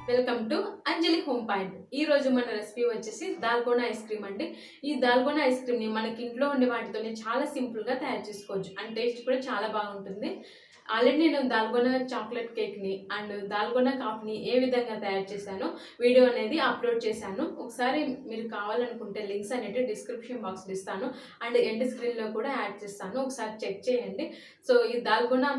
Welcome to Anjali home point. ఈ రోజు మన రెసిపీ వచ్చేసి దాల్గోనా ఐస్ క్రీమ్ అండి. ఈ దాల్గోనా ఐస్ క్రీమ్ ని మనకి ఇంట్లో ఉండే వాటితోనే చాలా సింపుల్ గా తయారు చేసుకోవచ్చు అండ్ టేస్ట్ కూడా చాలా బాగుంటుంది. ఆల్రెడీ నేను దాల్గోనా చాక్లెట్ కేక్ ని అండ్ దాల్గోనా కాఫ్ ని ఏ విధంగా తయారు చేశానో వీడియో అనేది అప్లోడ్ చేశాను. ఒకసారి మీరు కావాలనుకుంటే లింక్స్ అనేవి డిస్క్రిప్షన్ బాక్స్ లో ఇస్తాను అండ్ ఎండ్ స్క్రీన్ లో కూడా యాడ్ చేస్తాను. ఒకసారి చెక్ చేయండి. సో ఈ దాల్గోనా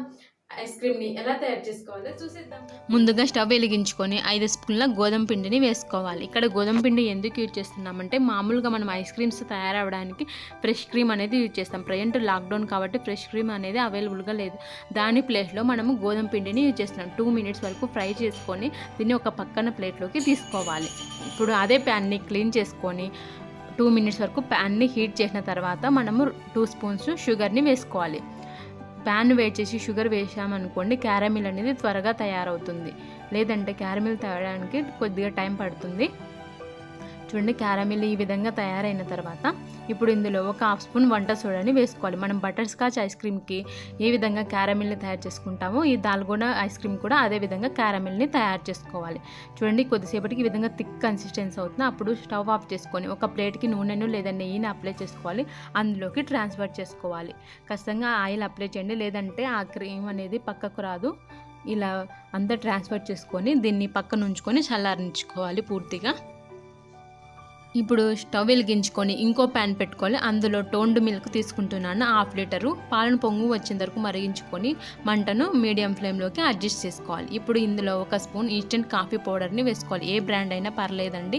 ఐస్ క్రీమ్ ని ఎలా తయారు చేసుకోవాలో చూసేద్దాం. ముందుగా స్టవ్ వెలిగించుకొని 5 స్పూన్ల గోధుమ పిండిని వేసుకోవాలి. ఇక్కడ గోధుమ పిండి ఎందుకు యూజ్ చేస్తున్నామంటే మామూలుగా మనం ఐస్ క్రీమ్స్ తయారవడానికి ఫ్రెష్ క్రీమ్ అనేది యూజ్ చేస్తాం. ప్రజెంట్ లాక్డౌన్ కాబట్టి ఫ్రెష్ క్రీమ్ అనేది అవైలబుల్గా లేదు. దాని ప్లేస్లో మనము గోధుమ పిండిని యూజ్ చేస్తున్నాం. 2 మినిట్స్ వరకు ఫ్రై చేసుకొని దీన్ని ఒక పక్కన ప్లేట్లోకి తీసుకోవాలి. ఇప్పుడు అదే ప్యాన్ని క్లీన్ చేసుకొని 2 మినిట్స్ వరకు ప్యాన్ని హీట్ చేసిన తర్వాత మనము 2 స్పూన్స్ షుగర్ని వేసుకోవాలి. ప్యాన్ వేడి చేసి షుగర్ వేసామనుకోండి క్యారమిల్ అనేది త్వరగా తయారవుతుంది. లేదంటే క్యారమిల్ తయారడానికి కొద్దిగా టైం పడుతుంది. చూడండి, క్యారమిల్ ఈ విధంగా తయారైన తర్వాత ఇప్పుడు ఇందులో ఒక హాఫ్ స్పూన్ వంట సోడాని వేసుకోవాలి. మనం బటర్ స్కాచ్ ఐస్ క్రీమ్కి ఏ విధంగా క్యారమిల్ని తయారు చేసుకుంటామో ఈ దాల్గోనా ఐస్ క్రీమ్ కూడా అదే విధంగా క్యారమిల్ని తయారు చేసుకోవాలి. చూడండి, కొద్దిసేపటికి ఈ విధంగా థిక్ కన్సిస్టెన్సీ అవుతుంది. అప్పుడు స్టవ్ ఆఫ్ చేసుకొని ఒక ప్లేట్కి నూనెను లేదా నెయ్యిని అప్లై చేసుకోవాలి. అందులోకి ట్రాన్స్ఫర్ చేసుకోవాలి. ఖచ్చితంగా ఆయిల్ అప్లై చేయండి, లేదంటే ఆ క్రీమ్ అనేది పక్కకు రాదు. ఇలా అంతా ట్రాన్స్ఫర్ చేసుకొని దీన్ని పక్కన ఉంచుకొని చల్లారించుకోవాలి పూర్తిగా. ఇప్పుడు స్టవ్ వెలిగించుకొని ఇంకో ప్యాన్ పెట్టుకోవాలి. అందులో టోన్డ్ మిల్క్ తీసుకుంటున్నాను 1/2 లీటరు. పాలను పొంగు వచ్చేంత వరకు మరిగించుకొని మంటను మీడియం ఫ్లేమ్లోకి అడ్జస్ట్ చేసుకోవాలి. ఇప్పుడు ఇందులో 1 స్పూన్ ఇన్స్టెంట్ కాఫీ పౌడర్ని వేసుకోవాలి. ఏ బ్రాండ్ అయినా పర్లేదండి.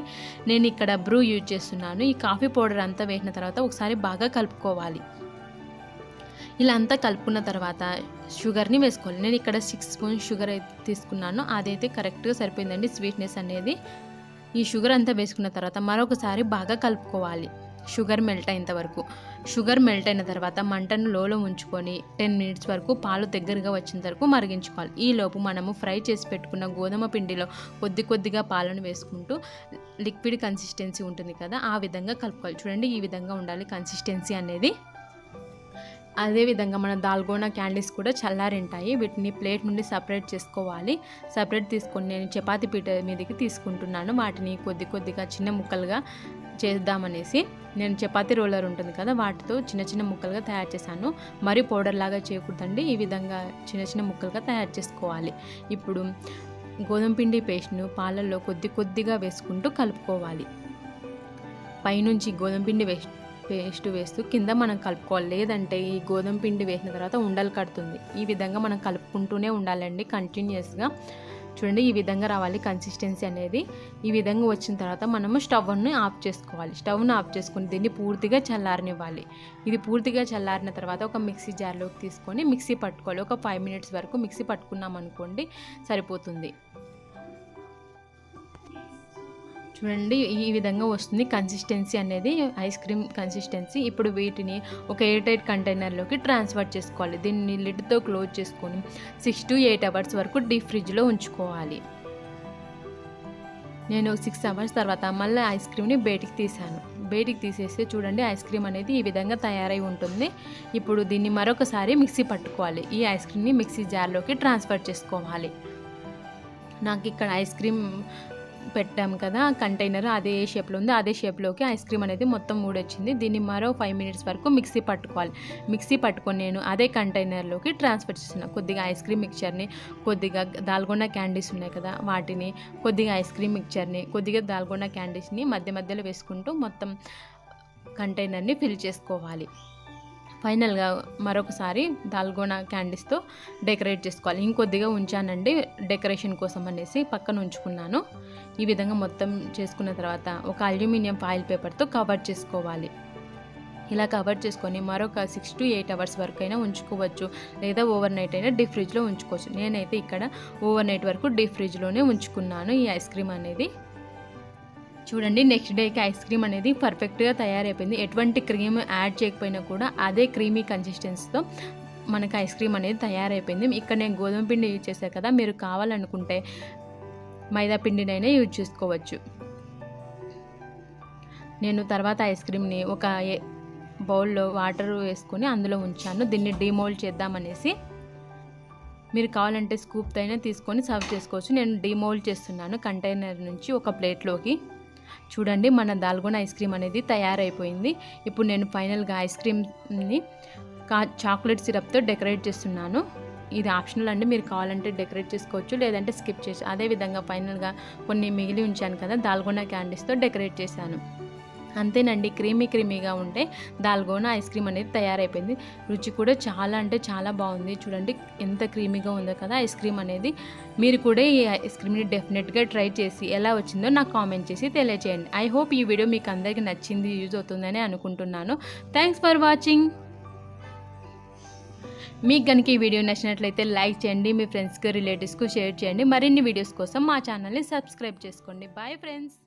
నేను ఇక్కడ బ్రూ యూజ్ చేస్తున్నాను. ఈ కాఫీ పౌడర్ అంతా వేసిన తర్వాత ఒకసారి బాగా కలుపుకోవాలి. ఇలా అంతా కలుపుకున్న తర్వాత షుగర్ని వేసుకోవాలి. నేను ఇక్కడ 6 స్పూన్స్ షుగర్ అయితే తీసుకున్నాను. అదైతే కరెక్ట్గా సరిపోయిందండి స్వీట్నెస్ అనేది. ఈ షుగర్ అంతా వేసుకున్న తర్వాత మరొకసారి బాగా కలుపుకోవాలి షుగర్ మెల్ట్ అయ్యేంత వరకు. షుగర్ మెల్ట్ అయిన తర్వాత మంటను లోలో ఉంచుకొని 10 మినిట్స్ వరకు పాలు దగ్గరగా వచ్చేంత వరకు మరిగించుకోవాలి. ఈలోపు మనము ఫ్రై చేసి పెట్టుకున్న గోధుమ పిండిలో కొద్దిగా పాలను వేసుకుంటూ లిక్విడ్ కన్సిస్టెన్సీ ఉంటుంది కదా, ఆ విధంగా కలుపుకోవాలి. చూడండి, ఈ విధంగా ఉండాలి కన్సిస్టెన్సీ అనేది. అదేవిధంగా మన దాల్గోనా క్యాండీస్ కూడా చల్లారింటాయి. వీటిని ప్లేట్ నుండి సపరేట్ చేసుకోవాలి. సపరేట్ తీసుకొని నేను చపాతీ పీట మీదకి తీసుకుంటున్నాను. వాటిని కొద్దిగా చిన్న ముక్కలుగా చేద్దామనేసి నేను చపాతీ రోలర్ ఉంటుంది కదా, వాటితో చిన్న ముక్కలుగా తయారు చేశాను. మరి పౌడర్ లాగా చేయకూడదండి, ఈ విధంగా చిన్న ముక్కలుగా తయారు చేసుకోవాలి. ఇప్పుడు గోధుమ పిండి పేస్ట్ను పాలల్లో కొద్దిగా వేసుకుంటూ కలుపుకోవాలి. పైనుంచి గోధుమ పిండి పేస్ట్ వేస్తూ కింద మనం కలుపుకోవాలి. లేదంటే ఈ గోధుమ పిండి వేసిన తర్వాత ఉండలు కడుతుంది. ఈ విధంగా మనం కలుపుకుంటూనే ఉండాలండి కంటిన్యూస్గా. చూడండి, ఈ విధంగా రావాలి కన్సిస్టెన్సీ అనేది. ఈ విధంగా వచ్చిన తర్వాత మనము స్టవ్ని ఆఫ్ చేసుకోవాలి. స్టవ్ను ఆఫ్ చేసుకుని దీన్ని పూర్తిగా చల్లారనివ్వాలి. ఇది పూర్తిగా చల్లారిన తర్వాత ఒక మిక్సీ జార్లోకి తీసుకొని మిక్సీ పట్టుకోవాలి. ఒక 5 మినిట్స్ వరకు మిక్సీ పట్టుకున్నాం అనుకోండి సరిపోతుంది. చూడండి, ఈ విధంగా వస్తుంది కన్సిస్టెన్సీ అనేది, ఐస్ క్రీమ్ కన్సిస్టెన్సీ. ఇప్పుడు వీటిని ఒక ఎయిర్ టైట్ కంటైనర్లోకి ట్రాన్స్ఫర్ చేసుకోవాలి. దీన్ని లిడ్తో క్లోజ్ చేసుకొని 6 to 8 అవర్స్ వరకు డీప్ ఫ్రిడ్జ్లో ఉంచుకోవాలి. నేను 6 అవర్స్ తర్వాత మళ్ళీ ఐస్ క్రీమ్ని బయటికి తీసాను. బయటికి తీసేస్తే చూడండి, ఐస్ క్రీమ్ అనేది ఈ విధంగా తయారై ఉంటుంది. ఇప్పుడు దీన్ని మరొకసారి మిక్సీ పట్టుకోవాలి. ఈ ఐస్ క్రీమ్ని మిక్సీ జార్లోకి ట్రాన్స్ఫర్ చేసుకోవాలి. నాకు ఇక్కడ ఐస్ క్రీమ్ పెట్టాము కదా కంటైనర్, అదే షేప్లో ఉంది. అదే షేప్లోకి ఐస్ క్రీమ్ అనేది మొత్తం ఊడొచ్చింది. దీన్ని మరో 5 మినిట్స్ వరకు మిక్సీ పట్టుకోవాలి. మిక్సీ పట్టుకొని నేను అదే కంటైనర్లోకి ట్రాన్స్ఫర్ చేస్తున్నాను. కొద్దిగా ఐస్ క్రీమ్ మిక్చర్ని, కొద్దిగా దాల్గోనా క్యాండీస్ ఉన్నాయి కదా వాటిని, కొద్దిగా ఐస్ క్రీమ్ మిక్చర్ని, కొద్దిగా దాల్గోనా క్యాండీస్ని మధ్యలో వేసుకుంటూ మొత్తం కంటైనర్ని ఫిల్ చేసుకోవాలి. ఫైనల్గా మరొకసారి దాల్గోనా క్యాండీస్తో డెకరేట్ చేసుకోవాలి. ఇంకొద్దిగా ఉంచానండి డెకరేషన్ కోసం అనేసి పక్కన ఉంచుకున్నాను. ఈ విధంగా మొత్తం చేసుకున్న తర్వాత ఒక అల్యూమినియం ఫాయిల్ పేపర్తో కవర్ చేసుకోవాలి. ఇలా కవర్ చేసుకొని మరొక 6 to 8 అవర్స్ వరకు అయినా ఉంచుకోవచ్చు, లేదా ఓవర్ నైట్ అయినా డీప్ ఫ్రిడ్జ్లో ఉంచుకోవచ్చు. నేనైతే ఇక్కడ ఓవర్ నైట్ వరకు డీప్ ఫ్రిడ్జ్లోనే ఉంచుకున్నాను ఈ ఐస్ క్రీమ్ అనేది. చూడండి, నెక్స్ట్ డేకి ఐస్ క్రీమ్ అనేది పర్ఫెక్ట్గా తయారైపోయింది. ఎటువంటి క్రీమ్ యాడ్ చేయకపోయినా కూడా అదే క్రీమీ కన్సిస్టెన్సీతో మనకు ఐస్ క్రీమ్ అనేది తయారైపోయింది. ఇక్కడ నేను గోధుమ పిండి యూజ్ చేశాను కదా, మీరు కావాలనుకుంటే మైదా పిండినైనా యూజ్ చేసుకోవచ్చు. నేను తర్వాత ఐస్ క్రీమ్ని ఒక బౌల్లో వాటర్ వేసుకొని అందులో ఉంచాను. దీన్ని డీమోల్డ్ చేద్దామనేసి. మీరు కావాలంటే స్కూప్ అయినా తీసుకొని సర్వ్ చేసుకోవచ్చు. నేను డిమోల్డ్ చేస్తున్నాను కంటైనర్ నుంచి ఒక ప్లేట్లోకి. చూడండి మన దాల్గోనా ఐస్ క్రీమ్ అనేది తయారైపోయింది. ఇప్పుడు నేను ఫైనల్గా ఐస్ క్రీమ్ని చాక్లెట్ సిరప్తో డెకరేట్ చేస్తున్నాను. ఇది ఆప్షనల్ అండి, మీరు కావాలంటే డెకరేట్ చేసుకోవచ్చు, లేదంటే స్కిప్ చేసి. అదేవిధంగా ఫైనల్గా కొన్ని మిగిలి ఉంచాను కదా దాల్గోనా క్యాండీస్తో డెకరేట్ చేశాను. అంతేనండి, క్రీమీగా ఉంటే దాల్గోనా ఐస్ క్రీమ్ అనేది తయారైపోయింది. రుచి కూడా చాలా అంటే చాలా బాగుంది. చూడండి ఎంత క్రీమీగా ఉందో కదా ఐస్ క్రీమ్ అనేది. మీరు కూడా ఈ ఐస్ క్రీమ్ని డెఫినెట్గా ట్రై చేసి ఎలా వచ్చిందో నాకు కామెంట్ చేసి తెలియజేయండి. ఐ హోప్ ఈ వీడియో మీకు అందరికీ నచ్చింది, యూజ్ అవుతుందని అనుకుంటున్నాను. Thanks for watching. మీకు కనుక ఈ వీడియో నచ్చినట్లయితే లైక్ చేయండి, మీ ఫ్రెండ్స్కి రిలేటివ్స్కి షేర్ చేయండి. మరిన్ని వీడియోస్ కోసం మా ఛానల్ని సబ్స్క్రైబ్ చేసుకోండి. Bye friends.